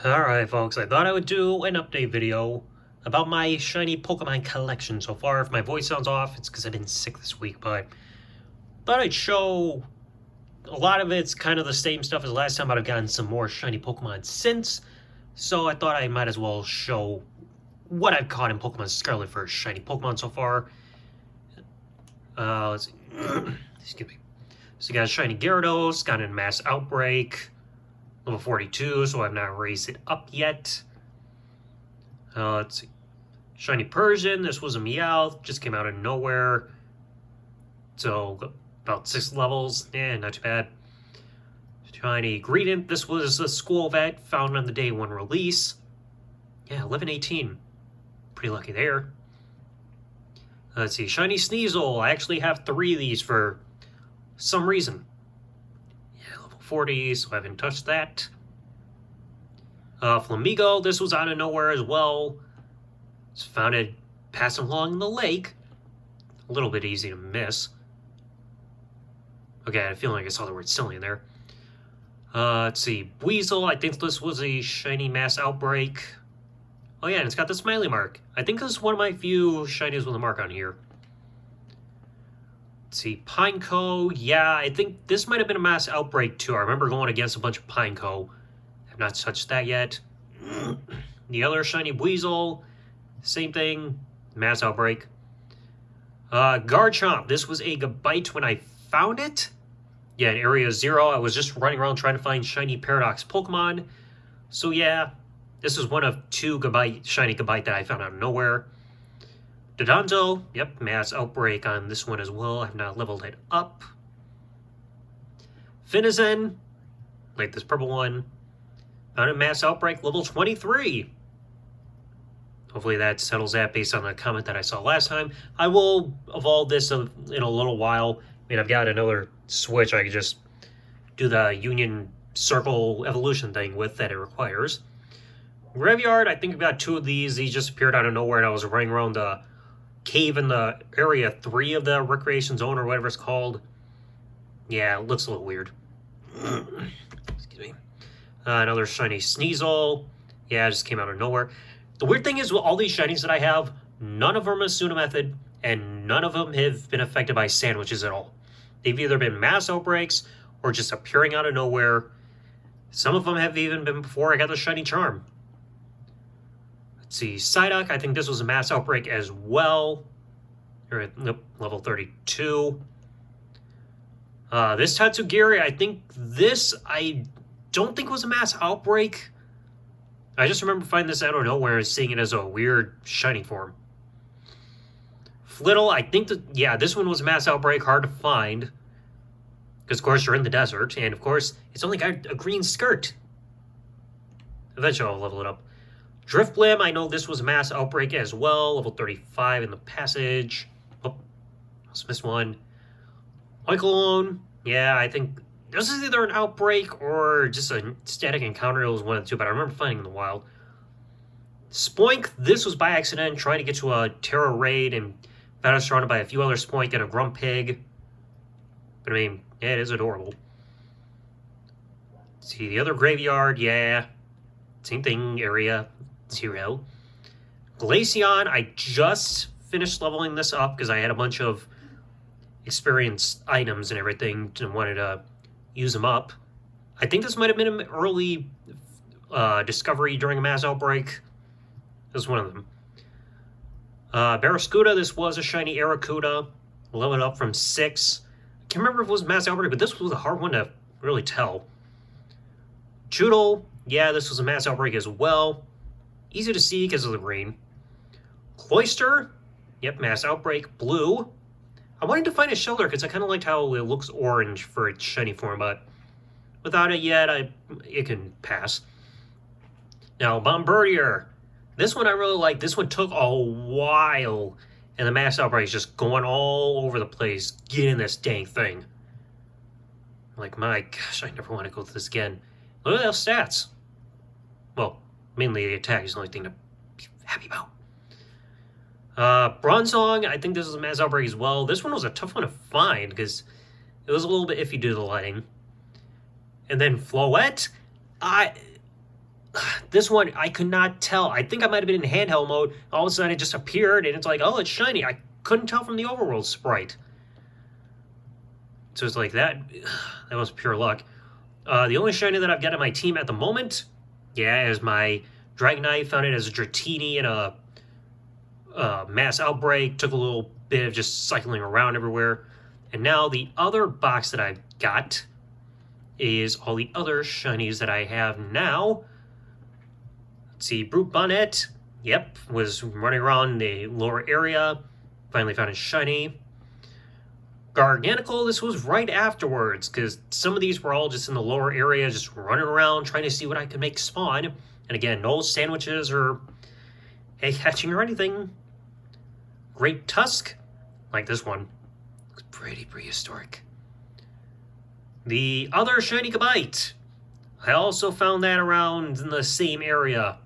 Alright folks, I thought I would do an update video about my shiny Pokemon collection so far. If my voice sounds off, it's because I've been sick this week, but thought I'd show a lot of it's kind of the same stuff as last time, but I've gotten some more shiny Pokemon since, so I thought I might as well show what I've caught in Pokemon Scarlet for shiny Pokemon so far. Let's see. Excuse me. So you got a shiny Gyarados, got a mass outbreak. Level 42, so I've not raised it up yet. Let's see. Shiny Persian, this was a Meowth, just came out of nowhere. So, about 6 levels, not too bad. Shiny Greedent, this was a school vet, found on the day 1 release. Yeah, 11-18. Pretty lucky there. Let's see, Shiny Sneasel, I actually have 3 of these for some reason. 40, so I haven't touched that. Flamigo, this was out of nowhere as well. It's found it passing along the lake. A little bit easy to miss. Okay, I feel like I saw the word silly in there. Let's see, Weasel, I think this was a shiny mass outbreak. Oh yeah, and it's got the smiley mark. I think this is one of my few shinies with a mark on here. Let's see, Pineco, yeah, I think this might have been a mass outbreak too. I remember going against a bunch of Pineco. I've not touched that yet. The other shiny Weasel, same thing, mass outbreak. Garchomp, this was a Gabite when I found it. Yeah, in Area 0, I was just running around trying to find shiny Paradox Pokemon. So yeah, this is one of 2 shiny Gabite that I found out of nowhere. Dodonzo, yep, mass outbreak on this one as well. I've not leveled it up. Finizen, like this purple one, found a mass outbreak level 23. Hopefully that settles that based on the comment that I saw last time. I will evolve this in a little while. I mean, I've got another switch I could just do the Union Circle evolution thing with that it requires. Graveyard, I think I've got 2 of these. These just appeared out of nowhere and I was running around the cave in the area 3 of the recreation zone or whatever it's called. Yeah, it looks a little weird. Excuse me. Another shiny Sneasel. Yeah, it just came out of nowhere. The weird thing is, with all these shinies that I have, none of them are Suna Method, and none of them have been affected by sandwiches at all. They've either been mass outbreaks or just appearing out of nowhere. Some of them have even been before I got the shiny Charm. Let's see, Psyduck, I think this was a mass outbreak as well. Nope, level 32. This Tatsugiri, I don't think was a mass outbreak. I just remember finding this out of nowhere and seeing it as a weird shiny form. Flittle, I think this one was a mass outbreak, hard to find. Because, of course, you're in the desert, and, of course, it's only got a green skirt. Eventually I'll level it up. Driftblim, I know this was a mass outbreak as well, level 35 in the passage. Oh, I just missed one. Oikalone, yeah, I think this is either an outbreak or just a static encounter. It was one of the 2, but I remember finding in the wild. Spoink, this was by accident, trying to get to a Terra raid and found us surrounded by a few other Spoink and a Grumpig. But I mean, yeah, it is adorable. See, the other Graveyard, yeah, same thing, Area 0. Glaceon, I just finished leveling this up because I had a bunch of experience items and everything and wanted to use them up. I think this might have been an early discovery during a mass outbreak. This was one of them. Barraskewda, this was a shiny Arrokuda. Leveled up from 6. I can't remember if it was mass outbreak, but this was a hard one to really tell. Choodle, yeah, this was a mass outbreak as well. Easy to see because of the green. Cloyster, yep, mass outbreak. Blue, I wanted to find a shelter because I kind of liked how it looks orange for its shiny form, but without it yet, it can pass. Now, Bombardier, this one I really like. This one took a while, and the mass outbreak is just going all over the place, getting this dang thing. Like, my gosh, I never want to go through this again. Look at those stats. Well, mainly the attack is the only thing to be happy about. Bronzong, I think this is a mass outbreak as well. This one was a tough one to find because it was a little bit iffy due to the lighting. And then Floette, This one, I could not tell. I think I might have been in handheld mode. All of a sudden, it just appeared, and it's like, oh, it's shiny. I couldn't tell from the overworld sprite. So it's like that. That was pure luck. The only shiny that I've got on my team at the moment, yeah, is my Dragonite. Found it as a Dratini in a mass outbreak. Took a little bit of just cycling around everywhere. And now the other box that I've got is all the other shinies that I have now. Let's see, Brute Bonnet. Yep, was running around the lower area. Finally found a shiny. Gargantical, this was right afterwards, because some of these were all just in the lower area, just running around, trying to see what I could make spawn. And again, no sandwiches or egg hatching or anything. Great Tusk, like this one. Looks pretty prehistoric. The other shiny Gabite. I also found that around in the same area,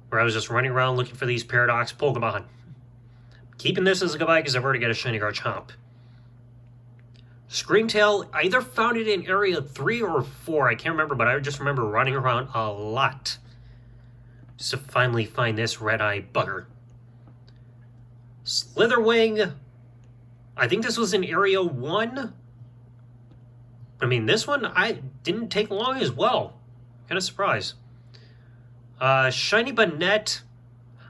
where I was just running around looking for these Paradox Pokemon. Keeping this as a Gabite because I've already got a shiny Garchomp. Screamtail, I either found it in area 3 or 4, I can't remember, but I just remember running around a lot just to finally find this red-eye bugger. Slitherwing, I think this was in area 1. I mean, this one, I didn't take long as well. Kind of surprised. Shiny Bonnet,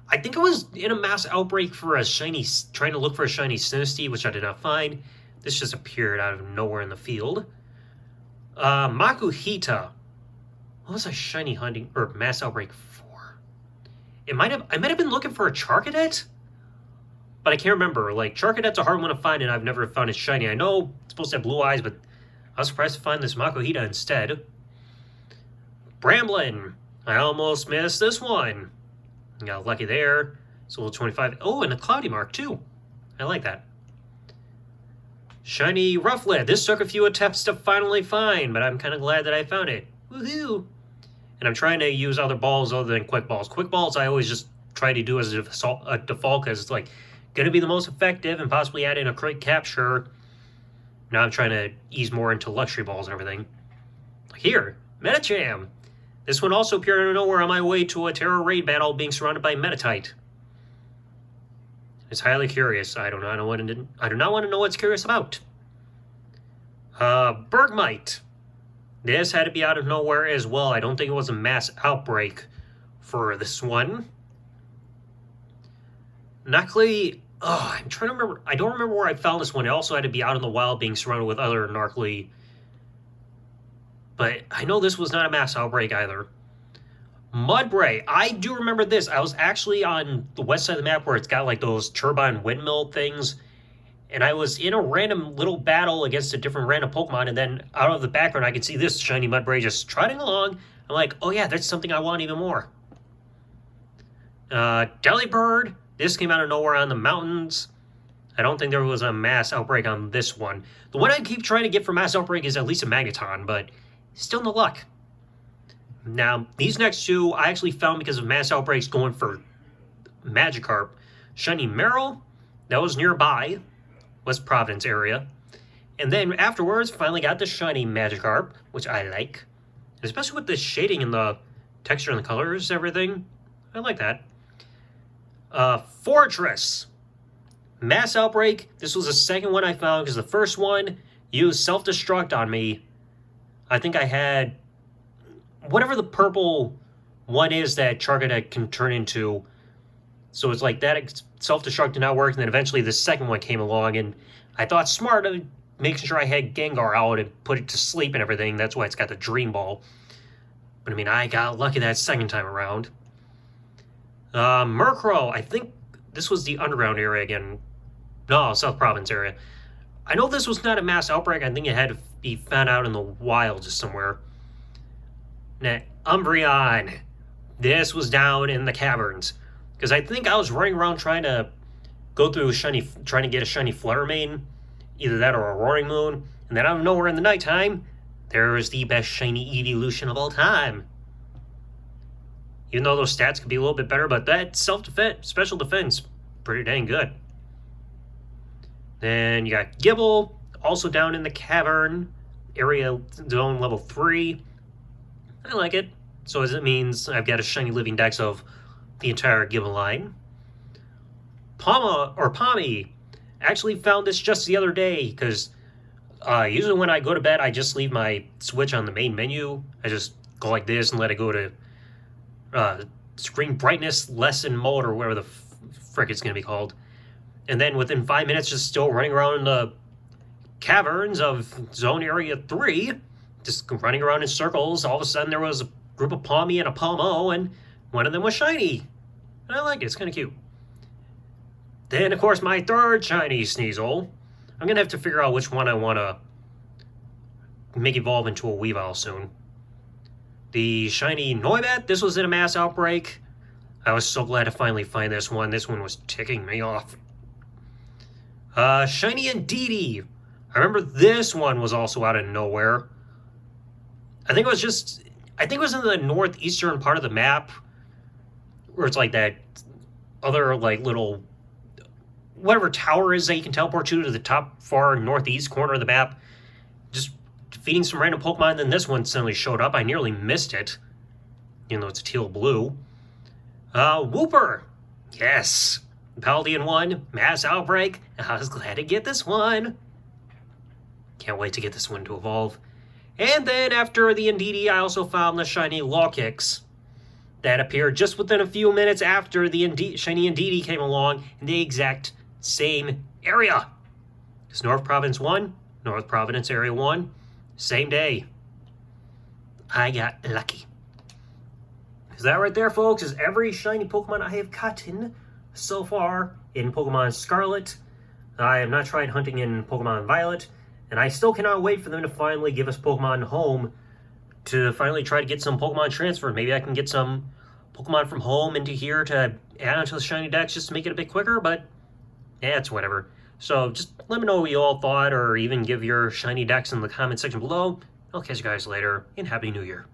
I think I was in a mass outbreak for a shiny, trying to look for a shiny Sinistea, which I did not find. This just appeared out of nowhere in the field. Makuhita. What was a shiny hunting or mass outbreak for? I might have been looking for a Charcadet, but I can't remember. Like, Charcadet's a hard one to find, and I've never found it shiny. I know it's supposed to have blue eyes, but I was surprised to find this Makuhita instead. Bramblin. I almost missed this one. Got lucky there. It's a little 25. Oh, and a Cloudy Mark, too. I like that. Shiny Rufflet. This took a few attempts to finally find, but I'm kind of glad that I found it. Woohoo! And I'm trying to use other balls other than Quick Balls. Quick Balls I always just try to do as a default because it's like going to be the most effective and possibly add in a crit capture. Now I'm trying to ease more into Luxury Balls and everything. Here, Metacham. This one also appeared out of nowhere on my way to a Terror Raid battle being surrounded by Metatite. It's highly curious. I do not want to know what it's curious about. Bergmite. This had to be out of nowhere as well. I don't think it was a mass outbreak for this one. Knockley. Oh, I'm trying to remember. I don't remember where I found this one. It also had to be out in the wild being surrounded with other Knockley. But I know this was not a mass outbreak either. Mudbray, I do remember this. I was actually on the west side of the map where it's got like those turbine windmill things. And I was in a random little battle against a different random Pokemon. And then out of the background, I could see this shiny Mudbray just trotting along. I'm like, oh yeah, that's something I want even more. Delibird, this came out of nowhere on the mountains. I don't think there was a mass outbreak on this one. The one I keep trying to get for mass outbreak is at least a Magneton, but still no luck. Now, these next two I actually found because of mass outbreaks going for Magikarp. Shiny Meryl, that was nearby, West Providence area. And then afterwards, finally got the shiny Magikarp, which I like. Especially with the shading and the texture and the colors, everything. I like that. Fortress. Mass Outbreak. This was the second one I found because the first one used self-destruct on me. I think I had whatever the purple one is that Charcadet can turn into. So it's like that self-destruct did not work, and then eventually the second one came along, and I thought smart of making sure I had Gengar out and put it to sleep and everything. That's why it's got the Dream Ball. But I mean, I got lucky that second time around. Murkrow, I think this was the underground area again. No, South Province area. I know this was not a mass outbreak. I think it had to be found out in the wild just somewhere. Now, Umbreon. This was down in the caverns. Because I think I was running around trying to go through trying to get a shiny Fluttermane. Either that or a Roaring Moon. And then out of nowhere in the nighttime, there is the best shiny evolution of all time. Even though those stats could be a little bit better, but that self-defense, special defense, pretty dang good. Then you got Gibble, also down in the cavern, area zone level 3. I like it. So as it means I've got a shiny living dex of the entire given line. Pommy actually found this just the other day because usually when I go to bed, I just leave my Switch on the main menu. I just go like this and let it go to screen brightness lessen mode or whatever the frick it's going to be called. And then within 5 minutes, just still running around in the caverns of Zone Area 3, just running around in circles. All of a sudden, there was a group of Pommy and a Pomo, and one of them was shiny. And I like it. It's kind of cute. Then, of course, my third shiny Sneasel. I'm going to have to figure out which one I want to make evolve into a Weavile soon. The shiny Noibat. This was in a mass outbreak. I was so glad to finally find this one. This one was ticking me off. Shiny Indeedee. I remember this one was also out of nowhere. I think it was in the northeastern part of the map, where it's like that other like little whatever tower is that you can teleport to the top far northeast corner of the map. Just defeating some random Pokemon, and then this one suddenly showed up. I nearly missed it, even though it's teal blue. Wooper. Yes. Paldean 1, Mass Outbreak. I was glad to get this one. Can't wait to get this one to evolve. And then after the Indeedee, I also found the shiny Lawkix that appeared just within a few minutes after the shiny Indeedee came along in the exact same area. It's North Province 1, North Providence Area 1, same day. I got lucky. Because that right there, folks, is every shiny Pokemon I have gotten so far in Pokemon Scarlet. I have not tried hunting in Pokemon Violet, and I still cannot wait for them to finally give us Pokemon Home to finally try to get some Pokemon transferred. Maybe I can get some Pokemon from Home into here to add onto the shiny dex just to make it a bit quicker, but yeah, it's whatever. So just let me know what you all thought, or even give your shiny dex in the comment section below. I'll catch you guys later, and Happy New Year.